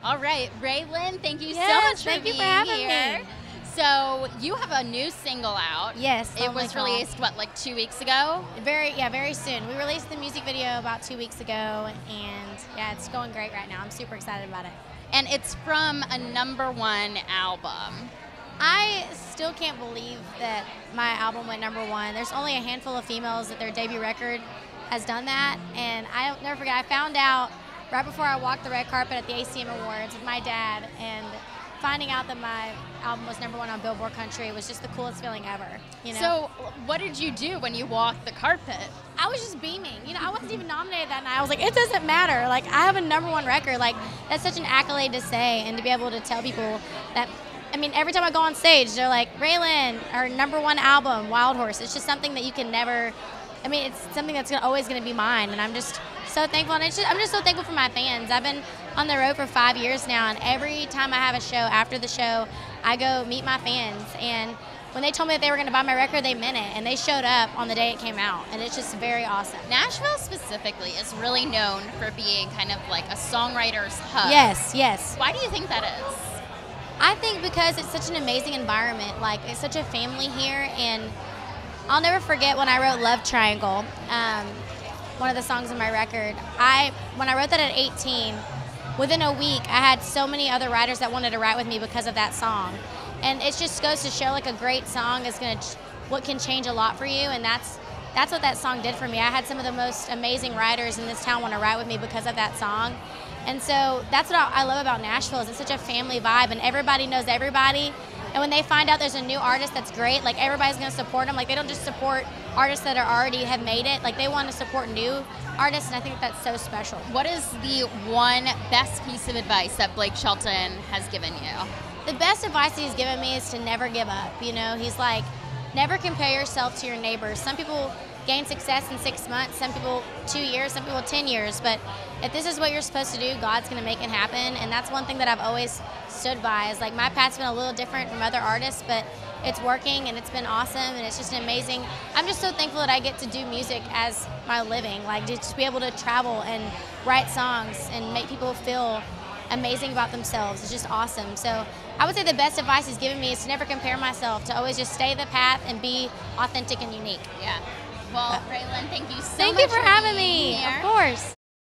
All right, Raelynn, thank you so Yes, much for thank you being for having here. me. So you have a new single out. Yes, It was released, what, like 2 weeks ago? very soon. We released the music video about 2 weeks ago, and yeah, it's going great right now. I'm super excited about it. And it's from a #1 album. I still can't believe that my album went #1. There's only a handful of females that their debut record has done that, and I'll never forget, I found out right before I walked the red carpet at the ACM Awards with my dad, and finding out that my album was #1 on Billboard Country was just the coolest feeling ever. You know? So what did you do when you walked the carpet? I was just beaming. You know, I wasn't even nominated that night. I was like, it doesn't matter. Like, I have a #1 record. Like, that's such an accolade to say, and to be able to tell people that. I mean, every time I go on stage, they're like, Raelynn, our #1 album, Wild Horse. It's just something that you can never. I mean, it's something that's always going to be mine, and I'm just so thankful. And I'm just so thankful for my fans. I've been on the road for 5 years now, and every time I have a show, after the show, I go meet my fans. And when they told me that they were going to buy my record, they meant it, and they showed up on the day it came out, and it's just very awesome. Nashville specifically is really known for being kind of like a songwriter's hub. Yes, yes. Why do you think that is? I think because it's such an amazing environment. Like, it's such a family here, and I'll never forget when I wrote Love Triangle, one of the songs on my record. When I wrote that at 18, within a week, I had so many other writers that wanted to write with me because of that song. And it just goes to show, like, a great song is what can change a lot for you, and that's what that song did for me. I had some of the most amazing writers in this town want to write with me because of that song. And so that's what I love about Nashville, is it's such a family vibe, and everybody knows everybody. And when they find out there's a new artist that's great, like, everybody's going to support them. Like, they don't just support artists that have made it. Like, they want to support new artists, and I think that's so special. What is the one best piece of advice that Blake Shelton has given you? The best advice he's given me is to never give up. You know, he's like, never compare yourself to your neighbors. Some people gain success in 6 months, some people 2 years, some people 10 years, but if this is what you're supposed to do, God's going to make it happen. And that's one thing that I've always stood by, is like, my path's been a little different from other artists, but it's working, and it's been awesome, and it's just amazing. I'm just so thankful that I get to do music as my living, like, to just be able to travel and write songs and make people feel amazing about themselves. It's just awesome. So I would say the best advice he's given me is to never compare myself, to always just stay the path and be authentic and unique. Yeah. Well, Raelynn, thank you so much. Thank you for having me. Here. Of course.